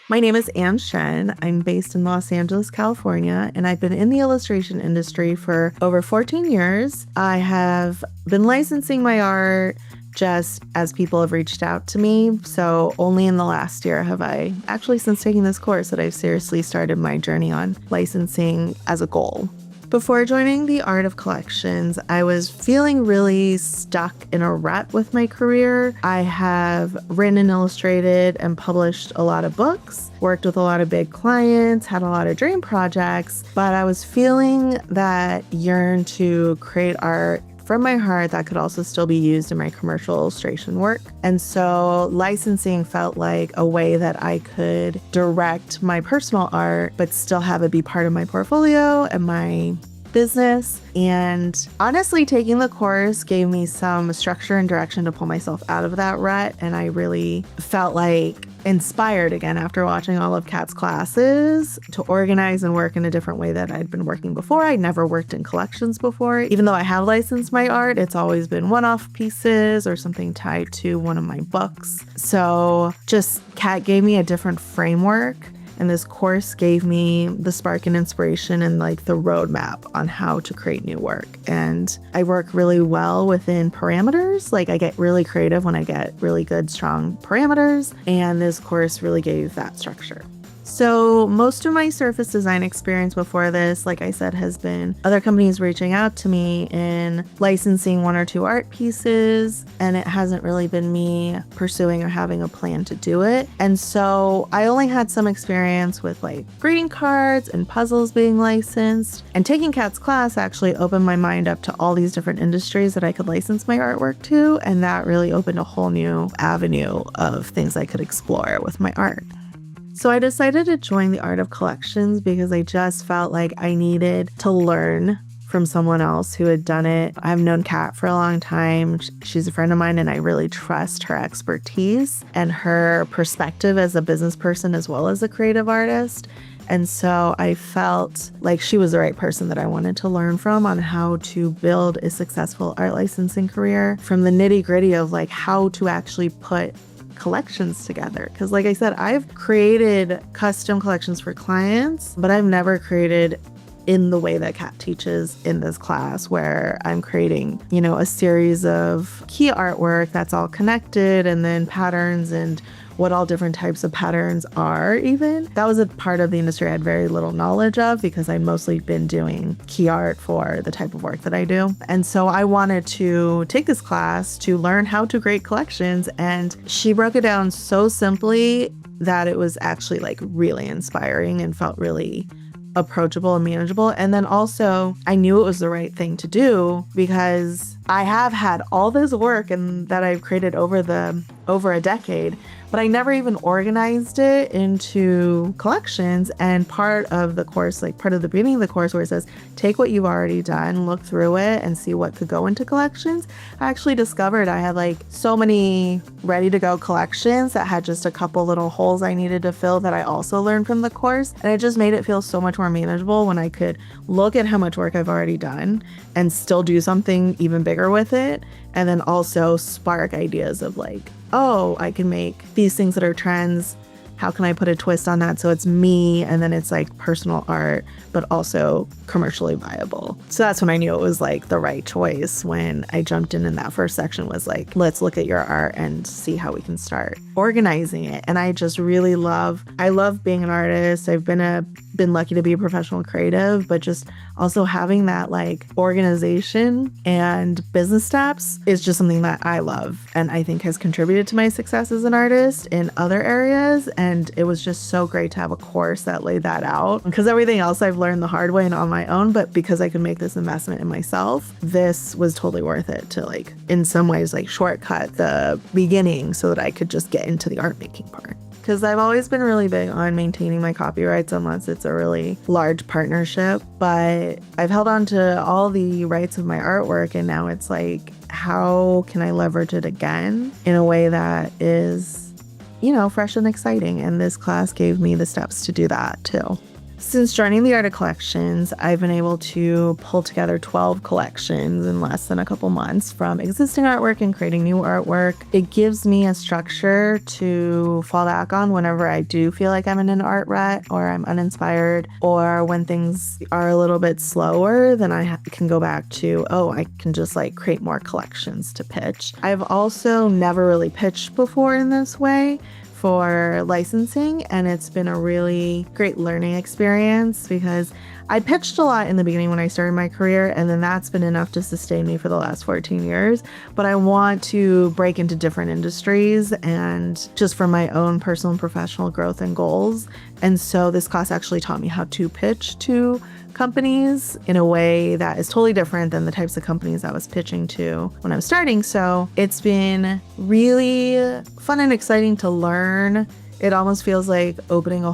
My name is Shen. I'm based in Los Angeles, California, and I've been in the illustration industry for over 14 years. I have been licensing my art just as people have reached out to me. So only in the last year have I, actually since taking this course, that I've seriously started my journey on licensing as a goal. Before joining the art of collections, I was feeling really stuck in a rut with my career. I have written and illustrated and published a lot of books, worked with a lot of big clients, had a lot of dream projects, but I was feeling that yearn to create art from my heart that could also still be used in my commercial illustration work. And so licensing felt like a way that I could direct my personal art, but still have it be part of my portfolio and my business. And honestly, taking the course gave me some structure and direction to pull myself out of that rut. And I really felt like inspired again after watching all of Kat's classes to organize and work in a different way that I'd been working before. I'd never worked in collections before. Even though I have licensed my art, it's always been one-off pieces or something tied to one of my books. So just Kat gave me a different framework. And this course gave me the spark and inspiration and like the roadmap on how to create new work. And I work really well within parameters. Like I get really creative when I get really good, strong parameters. And this course really gave that structure. So most of my surface design experience before this, like I said, has been other companies reaching out to me in licensing one or two art pieces, and it hasn't really been me pursuing or having a plan to do it. And so I only had some experience with like greeting cards and puzzles being licensed, and taking Kat's class actually opened my mind up to all these different industries that I could license my artwork to, and that really opened a whole new avenue of things I could explore with my art. So I decided to join the art of collections because I just felt like I needed to learn from someone else who had done it. I've known Kat for a long time. She's a friend of mine, and I really trust her expertise and her perspective as a business person as well as a creative artist. And so I felt like she was the right person that I wanted to learn from on how to build a successful art licensing career, from the nitty-gritty of like how to actually put collections together. Because like I said, I've created custom collections for clients, but I've never created in the way that Kat teaches in this class, where I'm creating, a series of key artwork that's all connected, and then patterns and what all different types of patterns are even. That was a part of the industry I had very little knowledge of because I'd mostly been doing key art for the type of work that I do. And so I wanted to take this class to learn how to create collections, and she broke it down so simply that it was actually like really inspiring and felt really approachable and manageable. And then also I knew it was the right thing to do because I have had all this work and that I've created over a decade, but I never even organized it into collections. And part of the course, like part of the beginning of the course where it says, take what you've already done, look through it and see what could go into collections. I actually discovered I had like so many ready to go collections that had just a couple little holes I needed to fill that I also learned from the course. And it just made it feel so much more manageable when I could look at how much work I've already done and still do something even bigger with it. And then also spark ideas of like, oh, I can make these things that are trends. How can I put a twist on that so it's me and then it's like personal art, but also commercially viable? So that's when I knew it was like the right choice when I jumped in that first section was like, let's look at your art and see how we can start organizing it. And I just really love being an artist. I've been lucky to be a professional creative, but just also having that like organization and business steps is just something that I love and I think has contributed to my success as an artist in other areas. And it was just so great to have a course that laid that out, because everything else I've learned the hard way and on my own, but because I could make this investment in myself, this was totally worth it to like, in some ways, like shortcut the beginning so that I could just get into the art making part. Because I've always been really big on maintaining my copyrights unless it's a really large partnership, but I've held on to all the rights of my artwork, and now it's like, how can I leverage it again in a way that is, fresh and exciting? And this class gave me the steps to do that too. Since joining the Art of Collections, I've been able to pull together 12 collections in less than a couple months from existing artwork and creating new artwork. It gives me a structure to fall back on whenever I do feel like I'm in an art rut or I'm uninspired, or when things are a little bit slower, then I can go back to, I can just like create more collections to pitch. I've also never really pitched before in this way for licensing, and it's been a really great learning experience because I pitched a lot in the beginning when I started my career, and then that's been enough to sustain me for the last 14 years. But I want to break into different industries and just for my own personal and professional growth and goals. And so this class actually taught me how to pitch to companies in a way that is totally different than the types of companies I was pitching to when I was starting. So it's been really fun and exciting to learn. It almost feels like going on a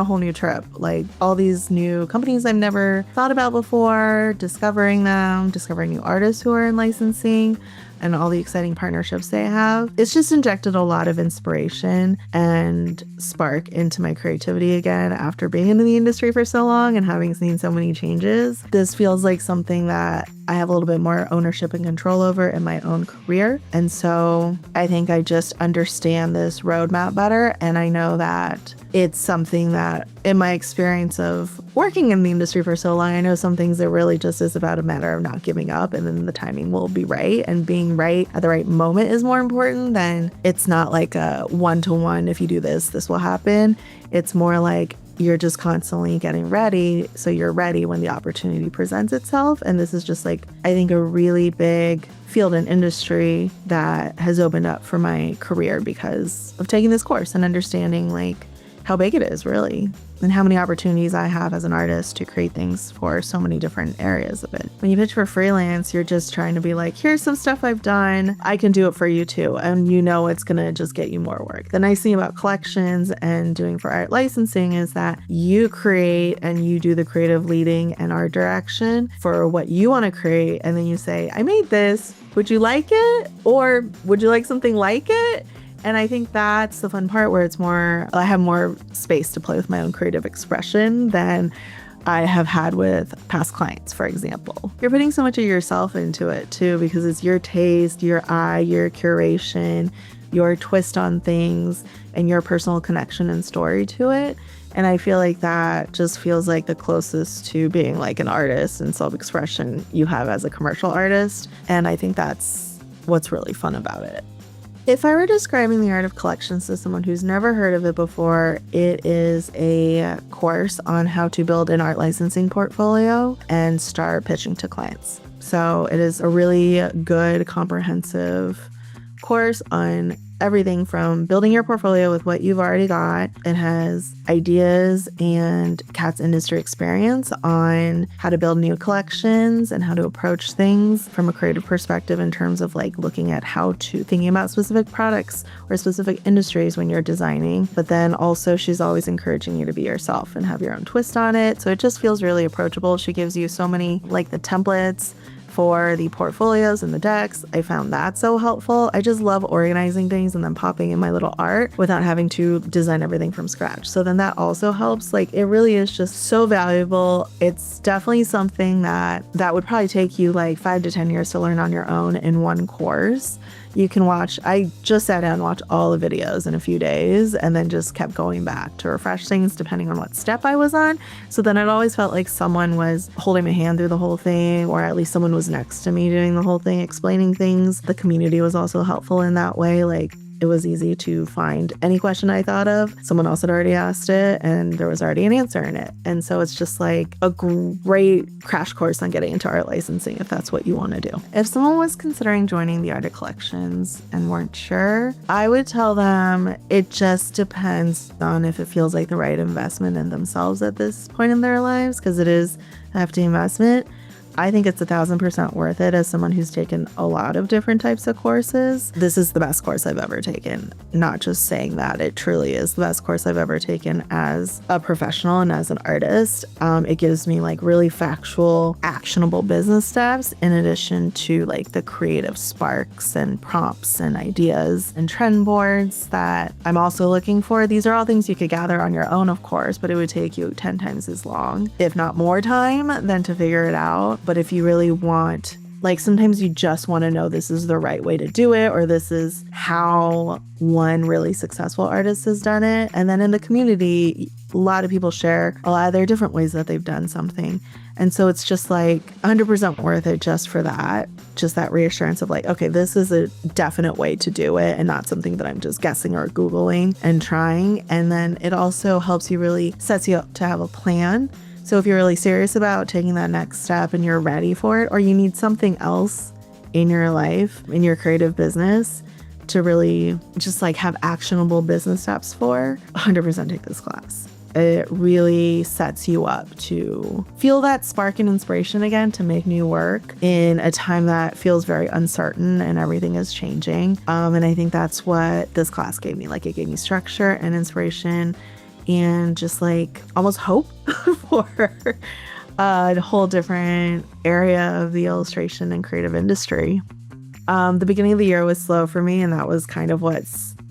whole new trip, like all these new companies I've never thought about before, discovering them, discovering new artists who are in licensing, and all the exciting partnerships they have. It's just injected a lot of inspiration and spark into my creativity again after being in the industry for so long and having seen so many changes. This feels like something that I have a little bit more ownership and control over in my own career. And so I think I just understand this roadmap better. And I know that it's something that in my experience of working in the industry for so long, I know some things it really just is about a matter of not giving up, and then the timing will be right. And being right at the right moment is more important than it's not like a one-to-one, if you do this, this will happen. It's more like you're just constantly getting ready, so you're ready when the opportunity presents itself. And this is just like, I think, a really big field and industry that has opened up for my career because of taking this course and understanding like how big it is really, and how many opportunities I have as an artist to create things for so many different areas of it. When you pitch for freelance, you're just trying to be like, here's some stuff I've done, I can do it for you too. And you know it's gonna just get you more work. The nice thing about collections and doing for art licensing is that you create and you do the creative leading and art direction for what you wanna create. And then you say, I made this, would you like it? Or would you like something like it? And I think that's the fun part where it's more, I have more space to play with my own creative expression than I have had with past clients, for example. You're putting so much of yourself into it too, because it's your taste, your eye, your curation, your twist on things, and your personal connection and story to it. And I feel like that just feels like the closest to being like an artist and self-expression you have as a commercial artist. And I think that's what's really fun about it. If I were describing the Art of Collections to someone who's never heard of it before, it is a course on how to build an art licensing portfolio and start pitching to clients. So it is a really good, comprehensive course on everything from building your portfolio with what you've already got. It has ideas and Kat's industry experience on how to build new collections and how to approach things from a creative perspective in terms of like looking at thinking about specific products or specific industries when you're designing. But then also she's always encouraging you to be yourself and have your own twist on it. So it just feels really approachable. She gives you so many, like the templates for the portfolios and the decks. I found that so helpful. I just love organizing things and then popping in my little art without having to design everything from scratch. So then that also helps. Like it really is just so valuable. It's definitely something that would probably take you like 5 to 10 years to learn on your own in one course. You can watch, I just sat down and watched all the videos in a few days and then just kept going back to refresh things depending on what step I was on. So then it always felt like someone was holding my hand through the whole thing, or at least someone was next to me doing the whole thing, explaining things. The community was also helpful in that way. Like it was easy to find any question I thought of. Someone else had already asked it and there was already an answer in it. And so it's just like a great crash course on getting into art licensing if that's what you want to do. If someone was considering joining the Art of Collections and weren't sure, I would tell them it just depends on if it feels like the right investment in themselves at this point in their lives, because it is a hefty investment. I think it's 1,000% worth it as someone who's taken a lot of different types of courses. This is the best course I've ever taken. Not just saying that, it truly is the best course I've ever taken as a professional and as an artist. It gives me like really factual, actionable business steps in addition to like the creative sparks and prompts and ideas and trend boards that I'm also looking for. These are all things you could gather on your own, of course, but it would take you 10 times as long, if not more time, than to figure it out. But if you really want, like sometimes you just want to know this is the right way to do it, or this is how one really successful artist has done it. And then in the community, a lot of people share a lot of their different ways that they've done something. And so it's just like 100% worth it just for that, just that reassurance of like, okay, this is a definite way to do it and not something that I'm just guessing or Googling and trying. And then it also helps you, really sets you up to have a plan. So if you're really serious about taking that next step and you're ready for it, or you need something else in your life, in your creative business to really just like have actionable business steps for, 100% take this class. It really sets you up to feel that spark and inspiration again to make new work in a time that feels very uncertain and everything is changing. And I think that's what this class gave me. Like it gave me structure and inspiration and just like almost hope for a whole different area of the illustration and creative industry. The beginning of the year was slow for me, and that was kind of what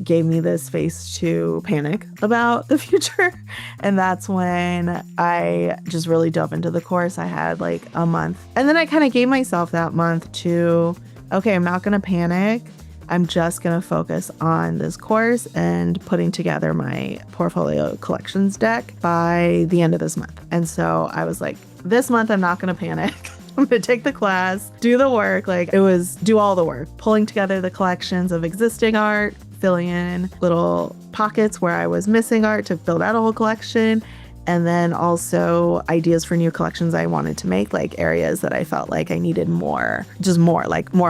gave me this space to panic about the future. And that's when I just really dove into the course. I had like a month, and then I kind of gave myself that month to, okay, I'm not going to panic. I'm just going to focus on this course and putting together my portfolio collections deck by the end of this month. And so I was like, this month, I'm not going to panic. I'm going to take the class, do the work. Like it was do all the work, pulling together the collections of existing art, filling in little pockets where I was missing art to build out a whole collection. And then also ideas for new collections I wanted to make, like areas that I felt like I needed more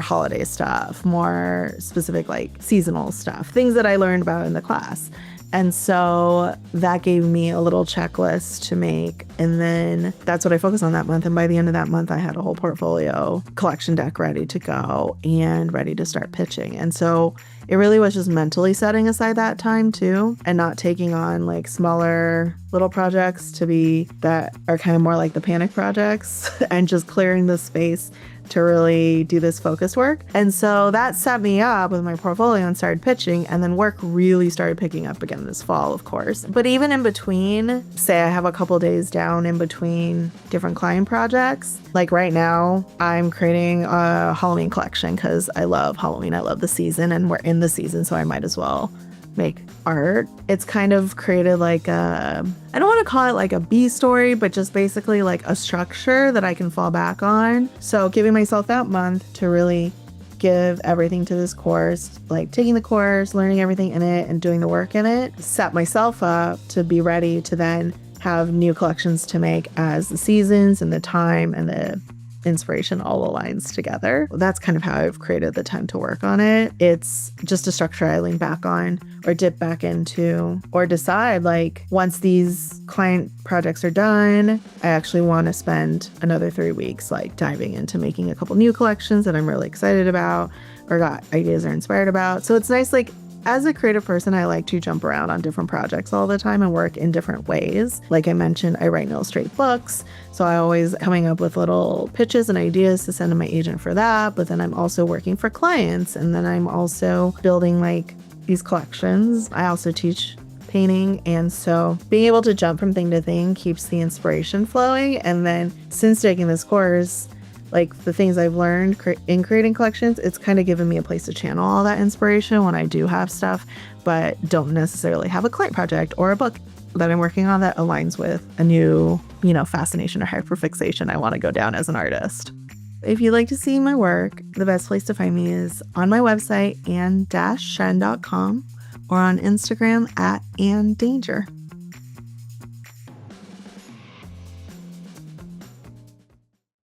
holiday stuff, more specific like seasonal stuff, things that I learned about in the class. And so that gave me a little checklist to make. And then that's what I focused on that month. And by the end of that month, I had a whole portfolio collection deck ready to go and ready to start pitching. And so it really was just mentally setting aside that time too, and not taking on like smaller little projects that are kind of more like the panic projects and just clearing the space to really do this focus work. And so that set me up with my portfolio and started pitching, and then work really started picking up again this fall, of course. But even in between, say I have a couple days down in between different client projects, like right now I'm creating a Halloween collection because I love Halloween. I love the season and we're in the season, so I might as well make art. It's kind of created like I don't want to call it like a B story, but just basically like a structure that I can fall back on. So giving myself that month to really give everything to this course, like taking the course, learning everything in it and doing the work in it, set myself up to be ready to then have new collections to make as the seasons and the time and the inspiration all aligns together. That's kind of how I've created the time to work on it. It's just a structure I lean back on or dip back into, or decide like once these client projects are done, I actually want to spend another 3 weeks like diving into making a couple new collections that I'm really excited about or got ideas or inspired about. So it's nice, like as a creative person, I like to jump around on different projects all the time and work in different ways. Like I mentioned, I write and illustrate books. So I always coming up with little pitches and ideas to send to my agent for that. But then I'm also working for clients. And then I'm also building like these collections. I also teach painting. And so being able to jump from thing to thing keeps the inspiration flowing. And then since taking this course, like the things I've learned in creating collections, it's kind of given me a place to channel all that inspiration when I do have stuff, but don't necessarily have a client project or a book that I'm working on that aligns with a new, fascination or hyperfixation I want to go down as an artist. If you'd like to see my work, the best place to find me is on my website, ann-shen.com, or on Instagram @AnnDanger.